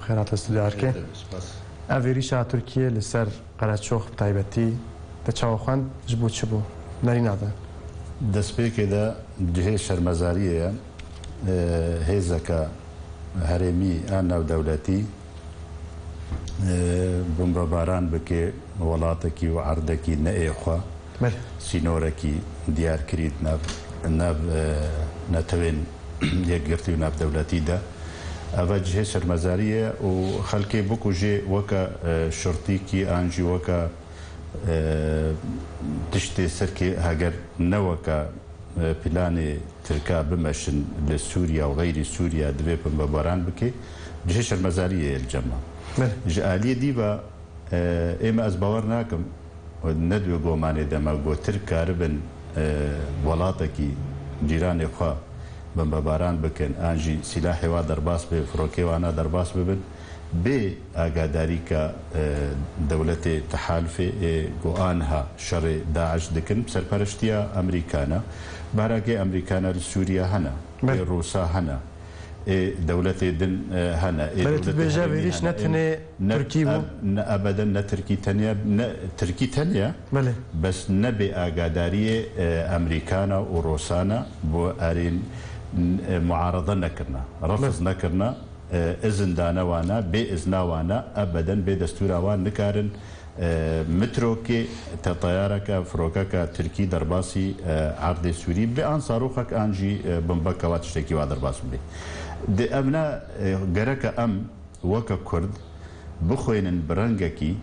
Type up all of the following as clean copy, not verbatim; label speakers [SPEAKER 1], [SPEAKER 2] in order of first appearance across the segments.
[SPEAKER 1] بخيرات الاستوديو أفيريشا تركيا لسر قراتشوخ بتايبتي تشاوخان جبوت شبو نارين هذا
[SPEAKER 2] دسبي كده جهة شرمزارية هيزكا هرمي أنا ودولتي بمرباران بكي ولاتكي وعردكي نأيخوا سينوركي ديار كريد ناب نتوين يقرتي وناب دولتي ده أفا جهة شرمزارية وخلقي بكو جي وكا شرطيكي أنجي وكا تشتي سركي هاجر نوكا بلاني تركا بمشن لسوريا وغير سوريا دبي بمباران بكي جهة شرمزارية الجمع جالية ديبا إما أزباورناكم ندوي قوماني دما قو تركا ربن ولاتكي جيراني خوا بمباران بكن آنجي سلاحي وا درباس بي فروكي وانا درباس ببن بي آقاداري كا دولة تحالفي قوانها شر داعش دكن بسرپرشتيا أمريكانا باراكي أمريكانا لسوريا هنا روسا هنا دولة دن هنا
[SPEAKER 1] بلت بجابيريش نتني تركي بو
[SPEAKER 2] أبدا نتركي تانية تركي تانية بس نبي آقاداري أمريكانا وروسانا بو أرين معارضة نكرنا رفض نكرنا إذن دانا وانا بإذنا وانا أبدا بدستورا وان نكارن متروكي تطيارك فروكك تركي درباسي عرض سوري بأن صاروخك أنجي بمبكا واتشتكي وادرباس بي دي أبنا قرك أم وكا كرد بخوين برنجكي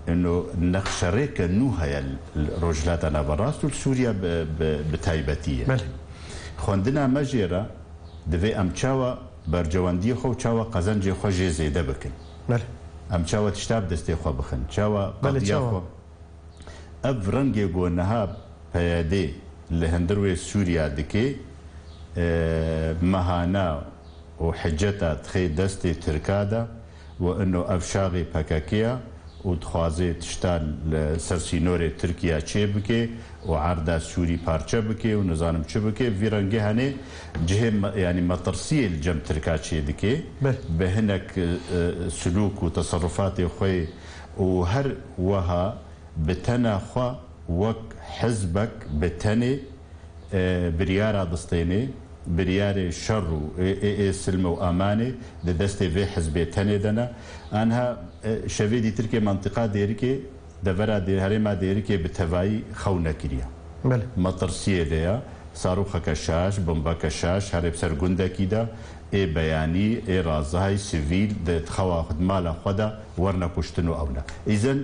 [SPEAKER 2] انه نخشريك نوها الرجلات براس سوريا بتايبتيه خوندنا مجيرة دفي ام تشاوا برجواندي خو تشاوا قزنجي خو جي زيده بكن ام تشاوا تشتاب دستي خو بخن تشاوا قضيه خو افرنجي قونها بيادي لهندروي سوريا دكي مهانا وحجتا تخي دستي تركادا وانه افشاغي بكاكيا ودخوازي تشتال سرسينوري تركيا تشيبكي وعرضا سوري بارچه بكي ونظام تشبكي في رنجي هني جهه يعني مطرسيه الجم تركا تشي دكي بهنك سلوك وتصرفات خوي وهر وها بتنا خو وك حزبك بتني بريارة دستيني برياري شر سلم واماني دستي في حزب تني دنا انها شفيدي تركيا منطقه ديركي دفرا دي هرما ديركي بتواي خونا كريا مطرسيه ديا صاروخ كشاش بمبا كشاش هرب سرغوندا كيدا اي بياني اي رازاي سيفيل تخوا خدمه خدا ورنا كشتنو اونا اذن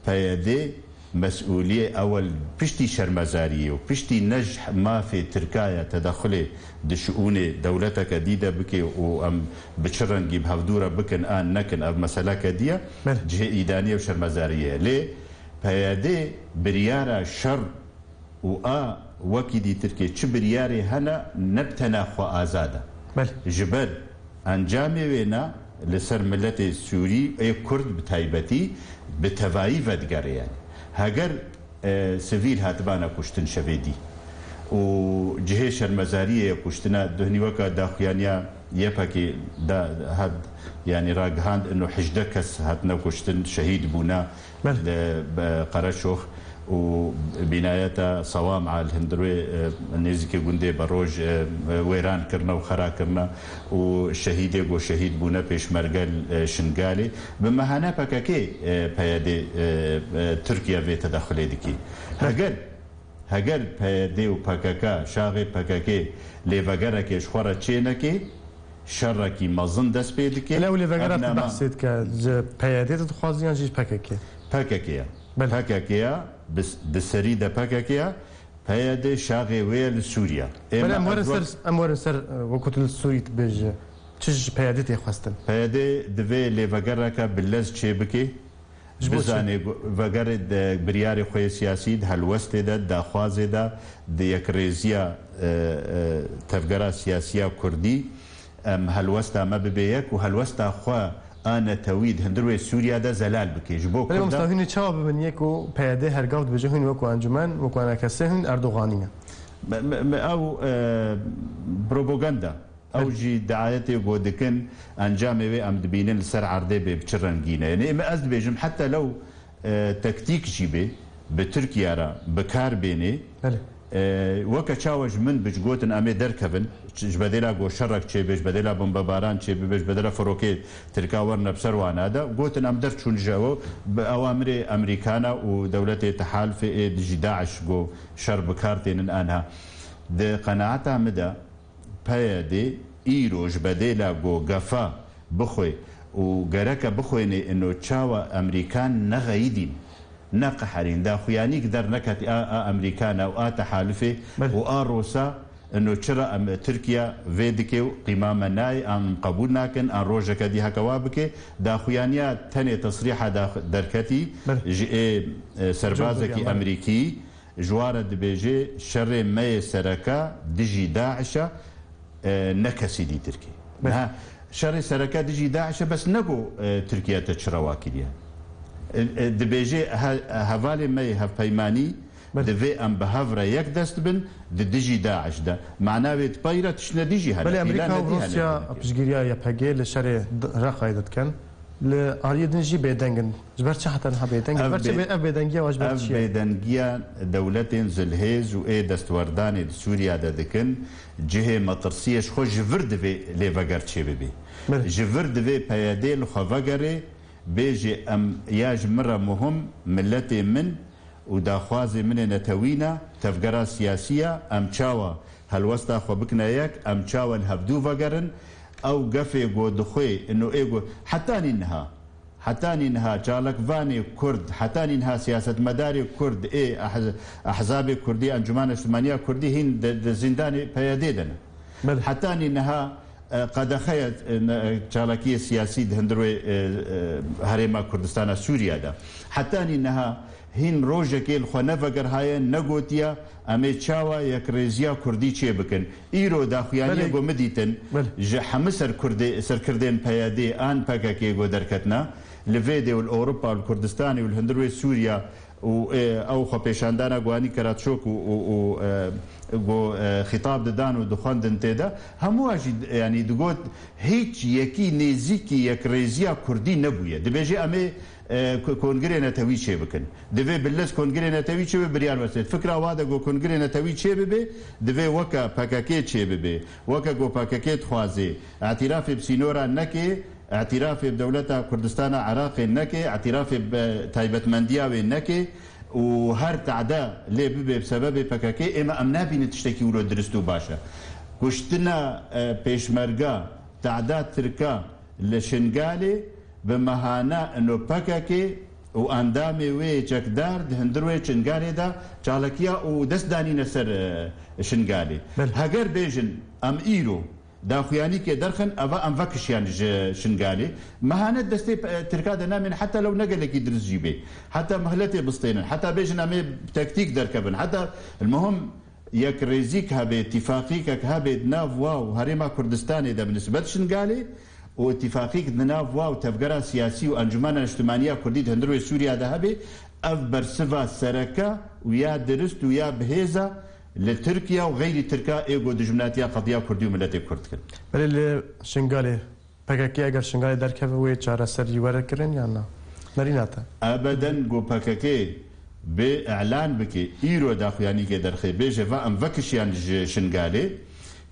[SPEAKER 2] فيدي مسؤوليه اول بشتي شرمزاريه وبشتي نجح ما في تركيا تدخل دشؤون دولتك ديدا بكي وام بشرنجي بهفدوره بكن ان نكن اب مساله كديه جهه ايدانيه وشرمزاريه ليه فيدي برياره شر وا وكيدي تركيا تشبرياري هنا نبتنا خو ازاده جبل انجامي وينا لسر ملت سوري اي كرد بتايبتي بتوايف ادغاري يعني هاجر سيفيل هاتبانا كشتن شفيدي وجهه شرمزاريه كشتنا دهني وكا داخيانيا يبكي دا هاد يعني راجهاند انه حجدكس هاتنا كشتن شهيد بونا بقرشوخ وبنايته صوام على الهندروي نيزكي غوندي بروج ويران كرنا وخرا كرنا وشهيدي جو شهيد بونا بيشمرغل شنغالي بمهانا بكاكي بيادي تركيا في تدخل ديكي هاجر بيادي وبكاكا شاغي بكاكي ليفاغاركي شخورا تشينكي شركي مازن دس بيدكي
[SPEAKER 1] لا وليفاغارات بحثت ك بيادي تخوازيان جيش بكاكي
[SPEAKER 2] بكاكيا بس دسريده بكاكيا بيادي شاغي ويل سوريا
[SPEAKER 1] امور سر وقت السوري بج تش بيادي تخواستن بيادي
[SPEAKER 2] دفي ليفاغاركا بلز تشيبكي بزاني فاغار برياري خوي سياسي هلوست ده داخواز ده ديكريزيا تفغرا سياسيه كردي هلوستا ما ببيك وهلوستا خو انا تويد هندروي سوريا ده زلال بكي جبو
[SPEAKER 1] كل مستوهين تشاو ببنيكو بياده هرقاوت بجهن وكو انجمان وكو انا كسهن اردوغانيه
[SPEAKER 2] او بروباغندا او جي دعايتي بودكن انجامي ام دبينن لسر عرضي بچرنگينه يعني ما از بيجم حتى لو تكتيك جيبه بتركيا را بكار بيني وكا تشاوج من بجوتن امي دركبن جبدلا جو شرك تشي بج بدلا بمباران تشي بج بدلا فروكي تركا ورنا بسروانا دا جوتن ام در چون جاو باوامر امريكانا ودوله تحالف دجي داعش جو شر بكارتين انها د قناعتها مدى بايدي ايروج بدلا جو غفا بخوي وغركا بخويني انه تشاوا امريكان نغيدين نقحرين دا خوياني قدر نكت امريكان او تحالفه واروسا انه تشرا تركيا فيدكي قمامه ناي ام قبولنا كن ان روجك دي هكوابك دا خويانيا تاني تصريحه دركتي جي سربازكي امريكي جوار دبيجي شر مي سركا دجي داعش نكسي دي تركي شر سركا دجي داعش بس نقو تركيا تشرا واكليا دبيجي هفالي مي هفيماني دفي ام بهافرا يك دست بن دجي داعش ده معناه بيتبايرة تشنا ديجي هلا
[SPEAKER 1] بل امريكا وروسيا بشجيريا يبهجي لشري رقايدت كان لاريدن جي بيدنجن جبر حتى نها بيدنجن جبر بيدنجيا واجبر شي
[SPEAKER 2] بيدنجيا دولتين زلهيز واي دستورداني سوريا دكن جهه مطرسيش خو جفرد في ليفاغار تشي بي جفرد في بيادي لخفاغري بيجي ام ياج مره مهم ملتي من وداخوازي من نتوينا تفقرا سياسيه ام تشاوا هالوسطا خو بكنا ياك ام تشاوا الهبدو فقرن او قفي جو دخوي انه ايجو حتى انها جالك فاني كرد حتى انها سياسه مداري كرد اي احزاب كردي انجمان اجتماعيه كردي هند زنداني بياديدنا حتى انها قد خيت جالكيه سياسي هندروي هريما كردستان سوريا دا حتى انها هين روجك الخنفقر هاي نغوتيا امي تشاوا يكريزيا كردي تشي بكن ايرو داخيانيه جو مديتن حمسر كردي سر كردين بيادي ان باكاكي جو دركتنا لفيدي والاوروبا والكردستاني والهندروي سوريا او خو بيشاندانا غواني كراتشوك و خطاب ددان ودخان دنتيدا همو يعني دغوت هيك يكي نيزيكي يكريزيا كردي نبويه دبيجي امي كونغري نتوي شي بكن دفي بلس كونغري نتوي شي بريان وسيت فكره وادا جو كونغري نتوي شي بي دفي وكا باكاكيت شي بي وكا جو باكاكيت خوازي اعتراف بسينورا نكي اعتراف بدولة كردستان عراقي نكي اعتراف بتايبت مندياوي نكي وهر تعدا لي بي بسبب باكاكي اما امنا بين تشتكي ولو درستو باشا كشتنا بيشمرغا تعدا تركا لشنغالي بمهانا انه باكاكي واندامي وي جكدار هندروي شنغالي دا چالكيا ودس داني نسر شنغالي هاجر بيجن ام ايرو داخياني كي درخن افا ام فكشيان شنغالي مهانا دستي تركادا نامن حتى لو نقلك يدرس جيبي حتى مهلتي بسطينن حتى بيجن امي تكتيك دركبن حتى المهم يك ريزيك هابي اتفاقيك هابي ناف واو هريما كردستاني ده بالنسبه شنغالي واتفاقيك ناف واو تفقرا سياسي وانجمان الاجتماعيه كردي هندروي سوريا ذهبي افبر سفا سركا ويا درست ويا بهيزا لتركيا وغير تركيا ايجو دجمناتيا قضيه كردي وملتي كرد كن
[SPEAKER 1] بل شنغالي باكاكي اگر شنغالي دركه وي چاره سر يوره كرن يا نا نريناتا ابدا
[SPEAKER 2] جو باكاكي باعلان بكي ايرو داخل يعني كي درخي بيجا ام فكشيان شنغالي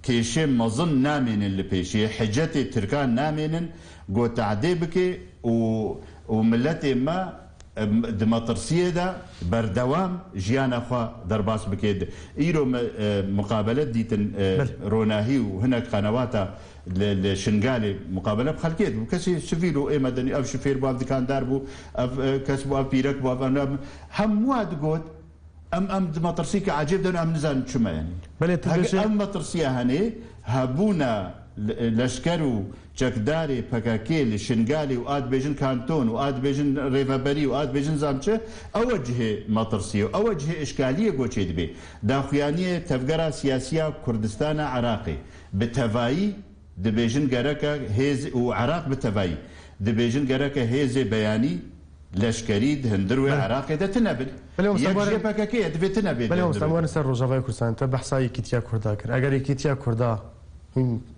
[SPEAKER 2] كيشي مظن نامين اللي بيشي حجتي تركان نامين جو تعدي بكي وملتي ما دمطرسيه دا بردوام جيانا خوا درباس بكيد ايرو مقابله ديتن روناهي وهناك قنواتا لشنغالي مقابله بخلكيت وكسي شفيرو اي مدني اف شفير باب كان داربو اف كسبو اف بيرك باب هم واد قوت ام دمطرسيك عجيب دون ام نزان شما يعني ام مطرسيه هني هابونا لشكرو جكداري باكاكي لشنغالي واد بيجن كانتون واد بيجن ريفابري واد بيجن زامچه اوجه مطرسيه اوجه اشكاليه گوچيد بي داخيانيه تفقرا سياسيه كردستان عراقي بتفاي دبيجن غركا هيز وعراق بتفاي دبيجن غركا هيز بياني لشكريد هندروي عراقي ده تنبل يجي باكاكي دبي تنبل
[SPEAKER 1] بل يوم سموان سر روجافاي كردستان تبحثاي كيتيا كردا كر اگر كيتيا كردا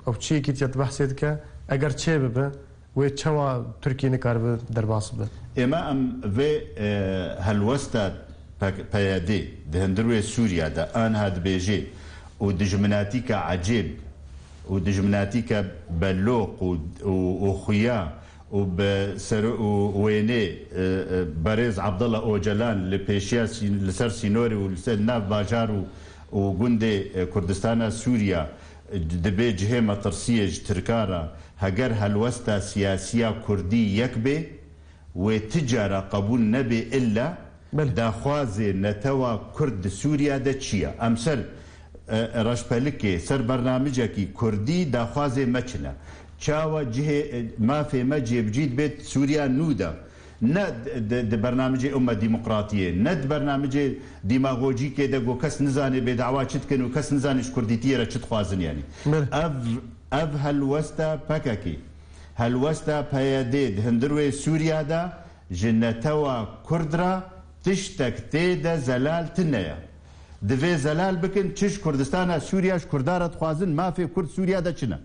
[SPEAKER 1] او چی کی تیت بحثید که اگر چه به و چوا ترکیه نکار به درباس به
[SPEAKER 2] اما ام و هلوستا پیاده دهندروی سوریا دا آن هاد بیجی و دجمناتی عجیب و دجمناتی بلوق و خویا ويني باريز عبد الله اوجلان لبيشيا لسر سينوري ولسناف باجار وجندي كردستان سوريا دبي جهه ترسيه تركارا هجر هالوسطى سياسيه كردي يكبي وتجاره قبول نبي الا داخوازي نتوا كرد سوريا دتشيا امثل راشبالكي سر برنامجكي كردي داخوازي مچنا چاوا جهه ما في مجي بجيد بيت سوريا نودا ند برنامج امه ديمقراطيه ند برنامج ديماغوجي كده جو كس نزاني بدعوا چتكن وكس نزانش كرديتيه را چت خوازن يعني اف هالوستا باكاكي هالوستا بايديد هندروي سوريا دا جنتوا كردرا تشتك تيدا زلال تنيا دفي زلال بكن تش كردستان سوريا كردارة خوازن ما في كرد سوريا دا چنا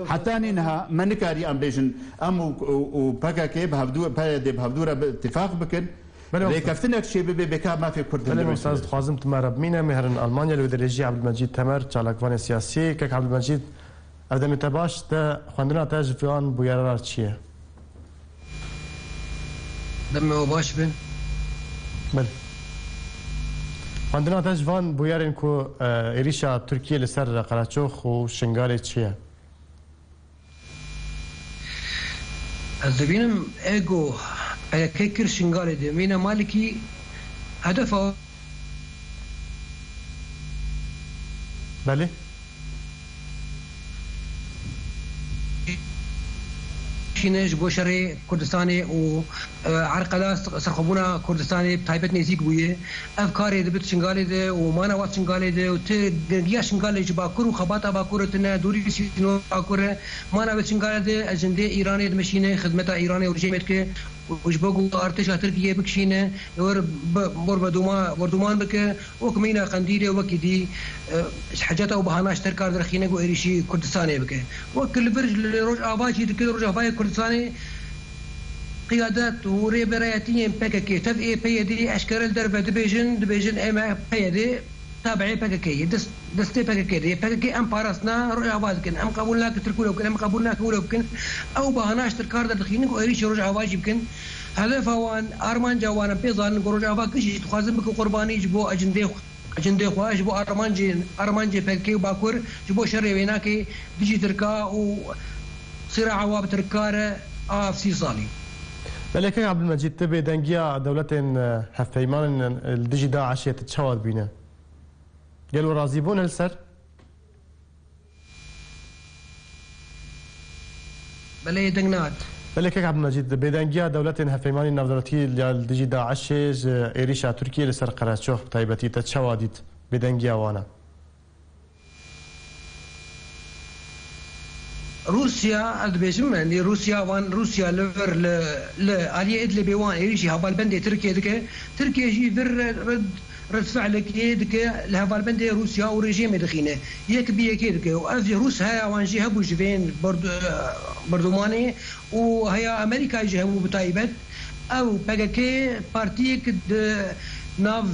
[SPEAKER 2] حتى انها منكاري ام بيجن ام وباكاكي بهفدو بايدي بهفدورا اتفاق بكن لكفتنك شي بكا ما في كرد
[SPEAKER 1] انا استاذ خوازم تمرب مينا مهرن المانيا الودريجي عبد المجيد تمر چالکوان سياسي كك عبد المجيد ادم تباش تا خواندنا تاج فيان بويرار چيه
[SPEAKER 3] دم باش بن
[SPEAKER 1] بل خواندنا تاج فان بويرن كو اريشا تركيا لسر قراچوخ وشنغالي چيه
[SPEAKER 3] از ببینم اگو اگه کر شنگاله ده مینا مالکی هدف
[SPEAKER 1] بله
[SPEAKER 3] شینش بوشره کردستانی و عرقلا سرخبونا کردستانی تایبت نزیک بویه افکاری ده بت شنگاله ده و مانا وات شنگاله ده و ته گیا شنگاله ج باکور و خباتا باکور تنه دوری سینو باکور مانا وات شنگاله ده اجنده ایرانی مشینه خدمت ایرانی و رژیمت که وش بقول ارتش تركيا بكشينه ور بردومان بك وكمينا قنديله وكدي حاجات او بهاناش تركار درخينه جو اريشي كردستاني بك وكل برج روج اباجي كده روج اباي كردستاني قيادات وريبرياتين بككي تف اي بيدي اشكال دربه دبيجن ام بيدي تابعي بككي دستي بككي بككي ام باراسنا روج اباز كن ام قبولنا تركولو كن ام قبولنا كولو كن او بهاناش تركار درخينه جو اريشي روج اباجي بكن هذا فوان ارمان جوانا بيزان جروج ابا كشي تخازم بك قرباني جبو اجنده خواج جبو ارمانجي بكي وباكور جبو شري ويناكي بيجي تركا و صراع عواب تركاره في سيصالي
[SPEAKER 1] بلكي عبد المجيد تبي دنجيا دولتين هفيمان الدجي داعش يتشاور بينا قالوا راضيبون السر
[SPEAKER 3] بلي دنجنات
[SPEAKER 1] بلكي عبد المجيد بدنجيا دولتين هفيمان نافدرتي الدجي داعش ايريشا تركيا لسر قراتشوخ طيبتي تشاوديت بدنجيا وانا
[SPEAKER 3] روسيا ادبيجم يعني روسيا لفر ل علي ادلي بيوان ايريشي هبال بندي تركيا جي فر رد فعلك يدك لهبال بندي روسيا وريجيم دخينه يك بيك وافي روس هيا وانجي هبو جفين بردوماني وهي امريكا يجي هبو بتايبت او باكي بارتيك ناف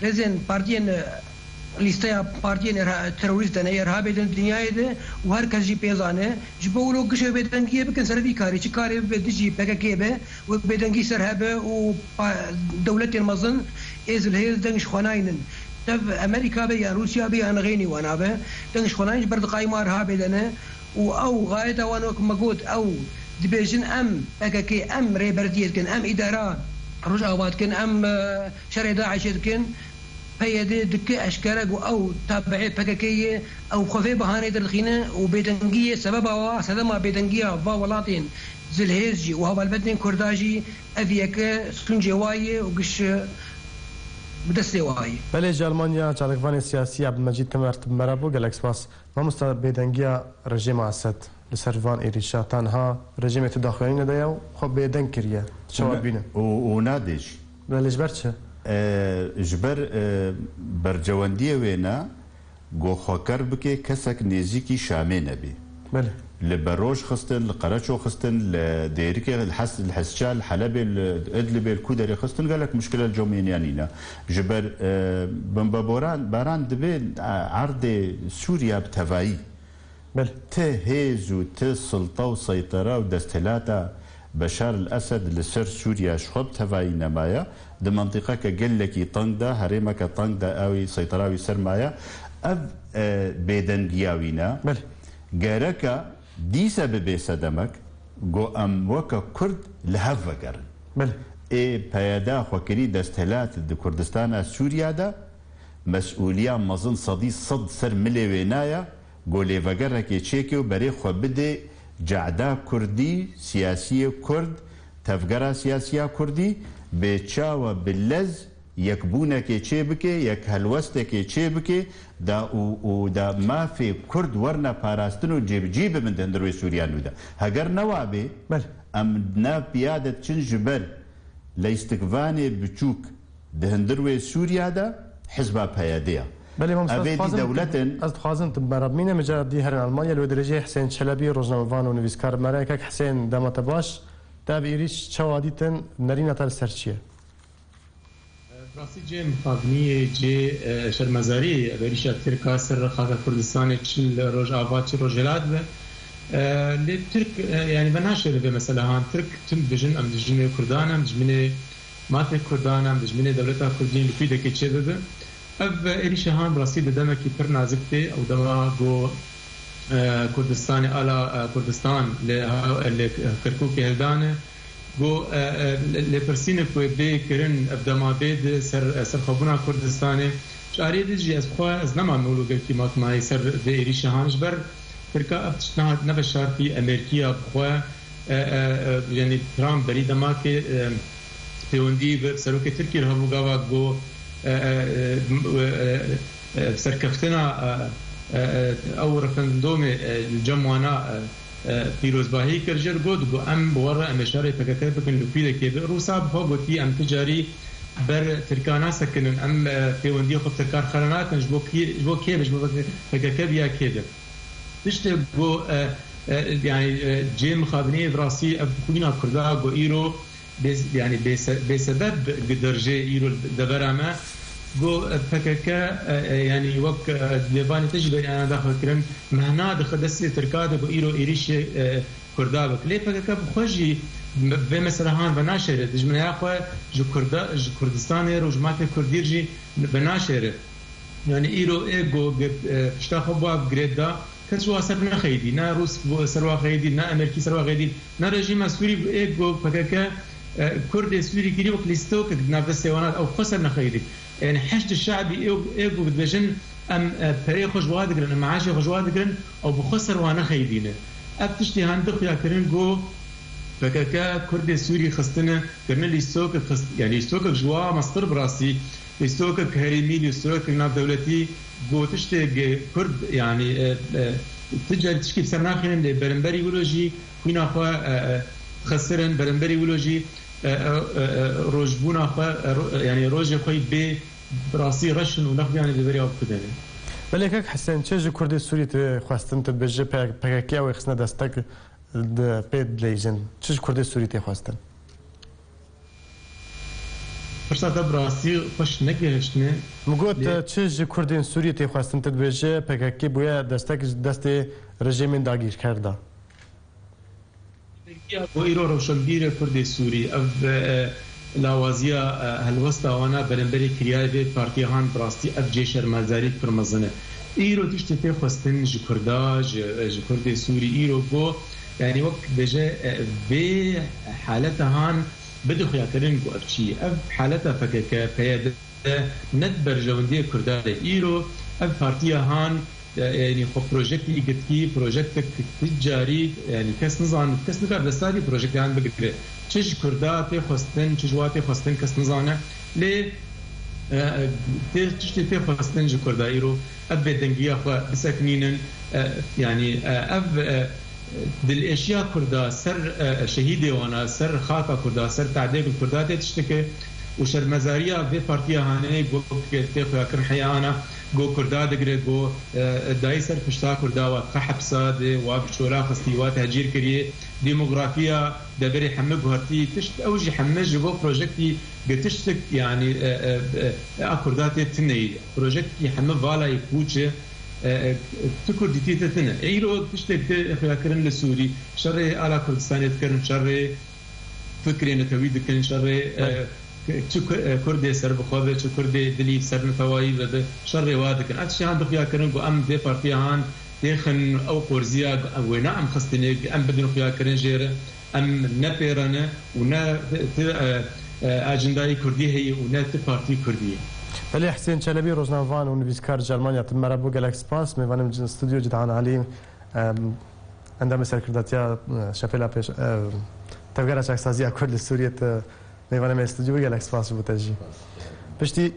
[SPEAKER 3] رزن بارتين لیسته پارتیان تروریستان ارهابی دنیای ده و هر کسی پیزانه جبولو گشه بدنگی بکن سردی کاری چی کاری بدیجی پککی به و بدنگی سرهبه و دولت المظن ازل هیز دنگش خناینن تف امریکا به یا روسیا به یا نغینی وانا به دنگش خناینش برد قایمه ارهابی دنه و او غایت وانو مجود او دبیجن ام پککی ام ریبردیت کن ام اداره رجع آباد کن ام شرع داعش کن فيدي دكي اشكالك او تابعي بككيه او خفي بهانه درخينه وبيدنجيه سببها سدما بيدنجيه فاولاتين زلهيزجي وهذا البدن كرداجي افيك سكنجي واي وقش بدستي واي
[SPEAKER 1] بلي المانيا چالکوان السياسي عبد المجيد تمر مرابو جالكس باس ما مست بيدنجيه رژیم اسد لسرفان ايريشا تنها رژیم تداخلين دايو خب بيدن كريه شو بينا
[SPEAKER 2] ونادج
[SPEAKER 1] بلي جبرتش
[SPEAKER 2] جبر برجواندية وينا گو خوکر بکه کسک نزیکی شامه نبی
[SPEAKER 1] بله
[SPEAKER 2] لبروج خستن لقرچو خستن لديرك الحسشال حلب الادلب الكودري خستن قال لك مشكله الجومينيانينا جبر باران دبي عرض سوريا بتفاي
[SPEAKER 1] بله
[SPEAKER 2] تهيز وتسلطه وسيطره ودستلاتا بشار الاسد لسر سوريا شخب تفاي نمايا دي منطقه قال لك طندا هريمك طندا اوي سيطراوي سرمايا اب بيدنجياوينا
[SPEAKER 1] بله
[SPEAKER 2] جاركا ديسا ببيسا دمك جو ام وكا كرد لهفا قرن
[SPEAKER 1] بله
[SPEAKER 2] اي بايدا خوكري دستهلات دي كردستان سوريا دا مسؤولية مظن صدي صد سر مليوينايا جو ليفا كي تشيكيو بري خو بدي جعدا كردي سياسية كرد تفقرا سياسية كردي بيتشاوى باللز يكبونا كي تشيبكي يك هلوستا كي تشيبكي دا ما في كرد ورنا باراستنو جيب من دندروي سوريانو دا هاگر نوابي
[SPEAKER 1] بله
[SPEAKER 2] ام نا بيادة چن جبل لاستقفاني بچوك دهندروي سوريا دا حزبا بيادية
[SPEAKER 1] بله ما
[SPEAKER 2] ابيدي دولتن
[SPEAKER 1] از خوازن تبرب مینه مجردی هر المانیا لو درجه حسین چلبی روزنامه‌نویس و نویسکار مرایک حسین دمت باش تاب ایریش چوادیتن نرینه تل سرچیه
[SPEAKER 4] راستی جه مخابنی جه شرمزاری بریشت ترکا سر خاک کردستان چل روز آباد چل روز جلاد به لترك يعني بناشر به مثلا هان ترك تم دجن ام دجن كردان ام دجمن مات كردان ام دجمن دولتها كردين لفيده كي به اب اريش هان راسي دمك پر نازكته او دما جو كردستان على كردستان ل كركوك هلدانه جو لپرسینه کو به کرن ابدما بيد سر خبونا كردستان شاري دجي از خو از نما مولو کی ماک مای سر به اريش هانش بر تركا ابتشنهاد نبشار في امريكا بخوا يعني ترامب بريد ما كي تيوندي بسروك تركي رهبو غاوا جو سركفتنا او رفندوم الجموانا فيروز باهي كرجر بود جو ام بورا امشاري فككه بكن لفيده كي روسا بوغوتي ام تجاري بر تركانا سكنن ام تيوندي خب تركار خرنات جو كي فككه بيا كده تشتي بو يعني جي مخابني براسي ابكوينا كردا جو ايرو يعني بسبب درجه ايرو دبرما جو فككا يعني وك لباني تجربه انا داخل كرم مهنا دخل دسي تركا جو ايرو ايريش كردا بكلي فككا بخوجي بمثلا هان بناشر دجمن يا اخو جو كردا جو كردستان رو جماعه كرديرجي بناشر يعني ايرو ايجو اشتاخوا بجريدا كسوا سرنا خيدي نا روس سروا خيدي نا امريكي سروا خيدي نا رجيم سوري ايجو فككا كرد سوري كيري وكليستوك نافس سيوانات او خسرنا خيدي يعني حشد الشعبي ايجو بدجن ام فريق خجواد قرن معاشي خجواد قرن او بخسر وانا خيدينا ابتشتي هندخ يا كرن جو فككا كرد سوري خستنا كرن ليستوك يعني ليستوك جوا مصدر براسي ليستوك كهريمي ليستوك ناف دولتي جو تشتي كرد يعني تجار تشكي بسرناخين برنبري ولوجي كوينا خوا خسرن برنبري ولوجي روجبونا خوا يعني روجي خوي بي براسي رشن ونخ يعني ببري وكدني
[SPEAKER 1] بلكك حسين تشجي كردي سوري خواستن تبجي بكاكيا ويخسنا دستك بيد ليجن تشجي كردي سوري خواستن
[SPEAKER 4] فرصة براسي خوش نگهشتنه
[SPEAKER 1] مگوت تشجي كردين سوري خواستن تبجي بكاكي بويا دستي رژیم داگیر کرده
[SPEAKER 4] بو ایرو روشنبیر کرد سوری اف لاوازیا هلوستا وانا برنبری کریای به پارتی هان براستی اف جشر مزاری پرمزنه ایرو تشتی تی خواستن ج کردا ج کرد سوری ایرو بو يعني وقت بجا به حالتها هان بدو خيا كرين بو افشي اف حالتها فكك فيا ندبر جونديه كردا ايرو اف بارتيا هان يعني خو بروجكتي قتكي بروجكتك تجاري يعني كاس نظام كاس نقدر دستاري بروجكت عن بقدر تشج كرداتي خستن تشواتي خستن كاس نظامه ليه تشتي في خستن جو كردايرو اب دنجيا خو بسكنين يعني اب بالاشياء كردا سر شهيدي وانا سر خاطا كردا سر تعذيب الكردات تشتكي وشر مزاريا في بارتيا هاني بوك تيخو كر حيانا جو كردا دقري جو دايسر فشتا كردا وقحب صاد وبشورا خستيوات هجير كريه ديموغرافيا دبري حمق هرتي تشت اوجي حمج جو بروجكتي قتشتك يعني اكردات تني بروجكتي حمق فالا يكوتشه تكر ديتي تتنا ايرو تشتك فكرن للسوري شري على كردستان يذكرن شري فكري نتويد كن شري كردي سر بخوابه چه كردي دلي سر نتوائي بده شري وادكن اتشي هان دخيا كرن جو ام دي بارتي هان دخن او قرزيا وينا ام خستني ام بدن خيا كرن جيره ام نبيرنا ونا اجنداي كردي هي ونا بارتي كرديه
[SPEAKER 1] بله حسين چلبی روزنامه‌نگار و نویسکار جرمانیا تمرا بو گلکس پاس میوانم جن استودیو جدان علی عندما سرکرداتیا شپلا پیش تفکر شخصی اکورد سوریت میوانم استودیو گلکس پاس بوده جی پشتی